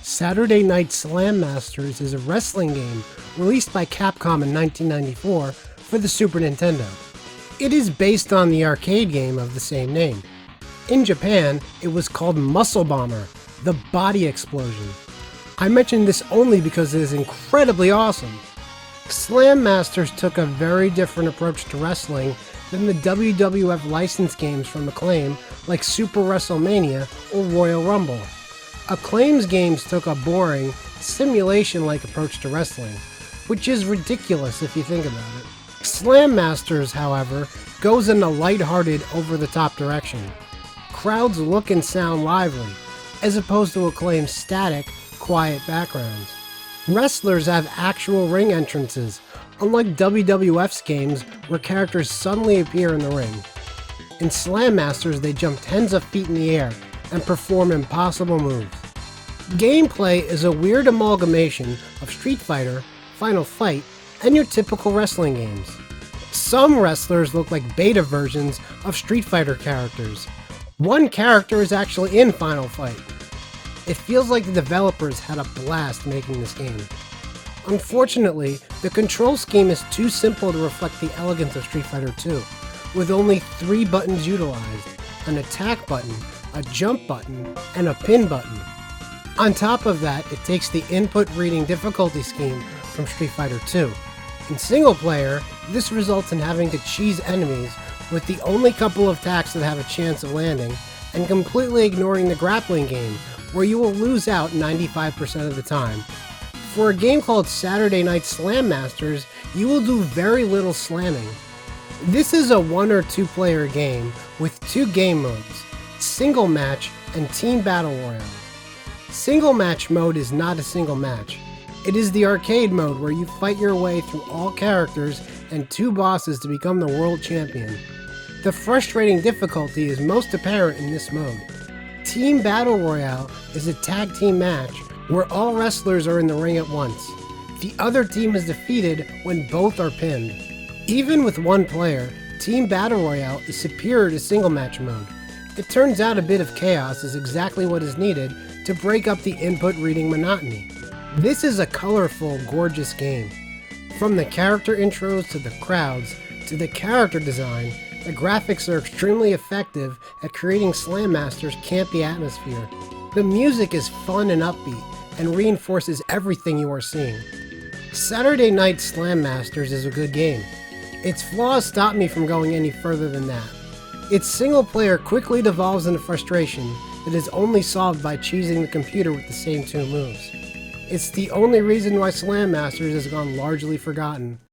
Saturday Night Slam Masters is a wrestling game released by Capcom in 1994 for the Super Nintendo. It is based on the arcade game of the same name. In Japan, it was called Muscle Bomber, the Body Explosion. I mention this only because it is incredibly awesome. Slam Masters took a very different approach to wrestling than the WWF licensed games from Acclaim like Super WrestleMania or Royal Rumble. Acclaim's games took a boring, simulation-like approach to wrestling, which is ridiculous if you think about it. Slam Masters, however, goes in a lighthearted, over-the-top direction. Crowds look and sound lively, as opposed to Acclaim's static, quiet backgrounds. Wrestlers have actual ring entrances, unlike WWF's games where characters suddenly appear in the ring. In Slam Masters, they jump tens of feet in the air and perform impossible moves. Gameplay is a weird amalgamation of Street Fighter, Final Fight, and your typical wrestling games. Some wrestlers look like beta versions of Street Fighter characters. One character is actually in Final Fight. It feels like the developers had a blast making this game. Unfortunately, the control scheme is too simple to reflect the elegance of Street Fighter 2, with only 3 buttons utilized: an attack button, a jump button, and a pin button. On top of that, it takes the input reading difficulty scheme from Street Fighter 2. In single player, this results in having to cheese enemies with the only couple of attacks that have a chance of landing, and completely ignoring the grappling game, where you will lose out 95% of the time. For a game called Saturday Night Slam Masters, you will do very little slamming. This is a 1 or 2 player game with 2 game modes: Single Match and Team Battle Royale. Single Match mode is not a single match. It is the arcade mode where you fight your way through all characters and 2 bosses to become the world champion. The frustrating difficulty is most apparent in this mode. Team Battle Royale is a tag team match where all wrestlers are in the ring at once. The other team is defeated when both are pinned. Even with 1 player, Team Battle Royale is superior to single match mode. It turns out a bit of chaos is exactly what is needed to break up the input reading monotony. This is a colorful, gorgeous game. From the character intros to the crowds to the character design, the graphics are extremely effective at creating Slam Masters' campy atmosphere. The music is fun and upbeat and reinforces everything you are seeing. Saturday Night Slam Masters is a good game. Its flaws stop me from going any further than that. Its single player quickly devolves into frustration that is only solved by cheesing the computer with the same 2 moves. It's the only reason why Slam Masters has gone largely forgotten.